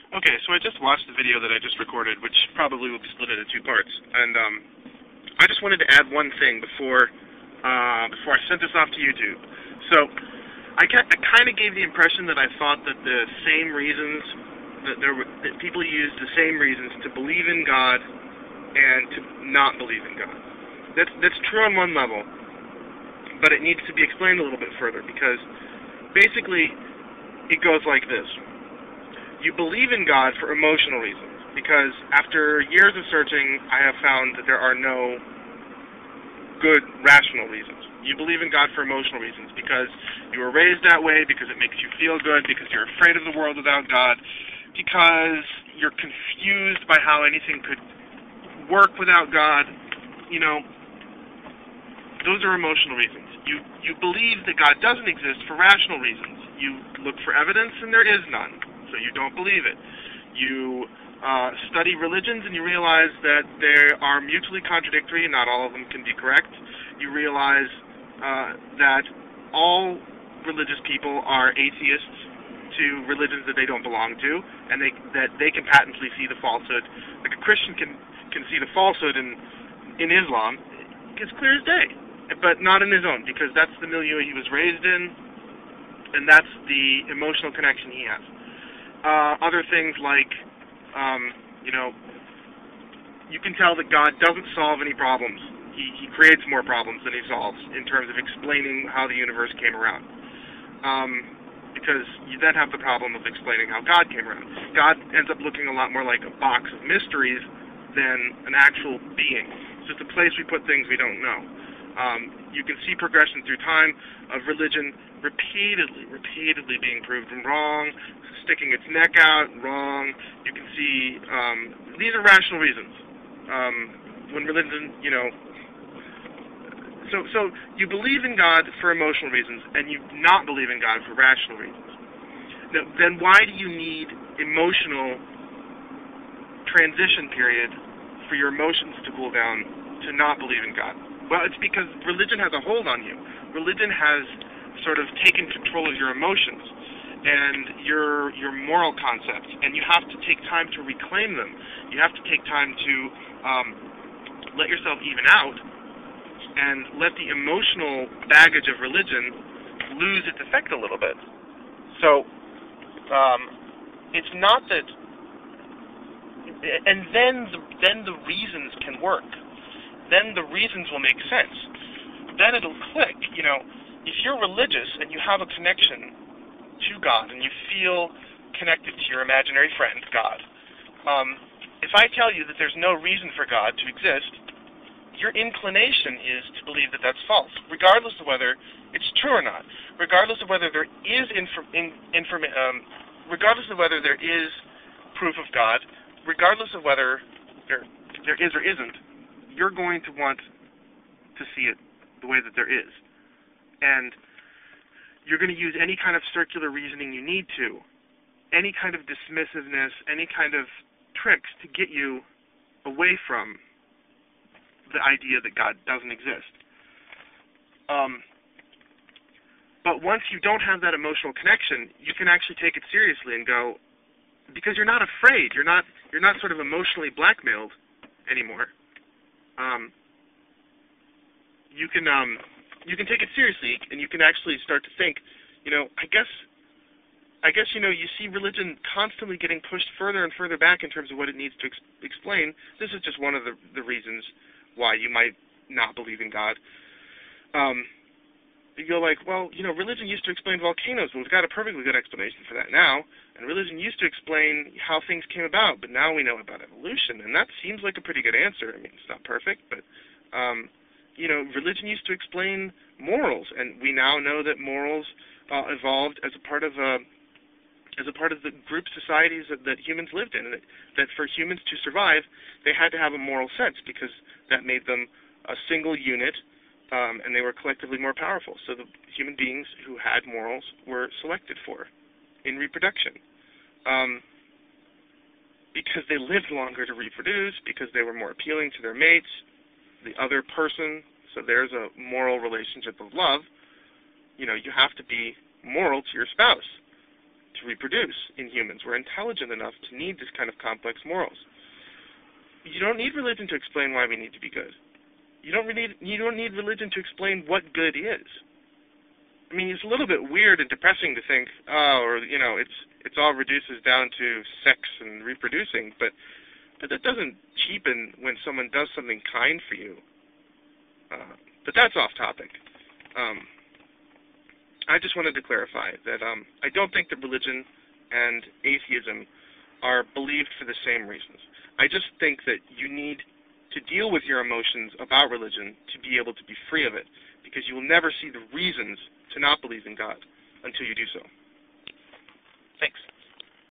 Okay, so I just watched the video that I just recorded, which probably will be split into two parts, and I just wanted to add one thing before I sent this off to YouTube. So I kind of gave the impression that I thought that the same reasons that people used the same reasons to believe in God and to not believe in God. That's true on one level, but it needs to be explained a little bit further, because basically it goes like this. You believe in God for emotional reasons, because after years of searching, I have found that there are no good rational reasons. You believe in God for emotional reasons, because you were raised that way, because it makes you feel good, because you're afraid of the world without God, because you're confused by how anything could work without God. You know, those are emotional reasons. You believe that God doesn't exist for rational reasons. You look for evidence and there is none, so you don't believe it. You study religions and you realize that they are mutually contradictory and not all of them can be correct. You realize that all religious people are atheists to religions that they don't belong to, and that they can patently see the falsehood. Like a Christian can see the falsehood in Islam. It's clear as day, but not in his own, because that's the milieu he was raised in, and that's the emotional connection he has. Other things like, you can tell that God doesn't solve any problems. He creates more problems than he solves in terms of explaining how the universe came around. Because you then have the problem of explaining how God came around. God ends up looking a lot more like a box of mysteries than an actual being. It's just a place we put things we don't know. You can see progression through time of religion repeatedly being proven wrong, sticking its neck out, wrong. You can see these are rational reasons. When religion, so you believe in God for emotional reasons, and you not believe in God for rational reasons. Now, then why do you need emotional transition period for your emotions to cool down to not believe in God? Well, it's because religion has a hold on you. Religion has sort of taken control of your emotions and your moral concepts, and you have to take time to reclaim them. You have to take time to let yourself even out and let the emotional baggage of religion lose its effect a little bit. So, it's not that, and then the reasons can work. Then the reasons will make sense. Then it'll click. If you're religious and you have a connection to God and you feel connected to your imaginary friend, God, if I tell you that there's no reason for God to exist, your inclination is to believe that that's false, regardless of whether it's true or not, regardless of whether there is regardless of whether there is proof of God, regardless of whether there is or isn't. You're going to want to see it the way that there is, and you're going to use any kind of circular reasoning you need to, any kind of dismissiveness, any kind of tricks to get you away from the idea that God doesn't exist. But once you don't have that emotional connection, you can actually take it seriously and go, because you're not afraid, you're not sort of emotionally blackmailed anymore. You can take it seriously, and you can actually start to think, I guess you see religion constantly getting pushed further and further back in terms of what it needs to explain. This is just one of the reasons why you might not believe in God. You go like, well, religion used to explain volcanoes, but we've got a perfectly good explanation for that now. And religion used to explain how things came about, but now we know about evolution, and that seems like a pretty good answer. I mean, it's not perfect, but religion used to explain morals, and we now know that morals evolved as a part of the group societies that humans lived in, and that for humans to survive, they had to have a moral sense, because that made them a single unit, and they were collectively more powerful. So the human beings who had morals were selected for in reproduction, because they lived longer to reproduce, because they were more appealing to their mates, the other person. So there's a moral relationship of love. You have to be moral to your spouse to reproduce in humans. We're intelligent enough to need this kind of complex morals. You don't need religion to explain why we need to be good. You don't need religion to explain what good is. I mean, it's a little bit weird and depressing to think, it's all reduces down to sex and reproducing, but that doesn't cheapen when someone does something kind for you. But that's off topic. I just wanted to clarify that I don't think that religion and atheism are believed for the same reasons. I just think that you need to deal with your emotions about religion to be able to be free of it, because you will never see the reasons to not believe in God until you do so. Thanks.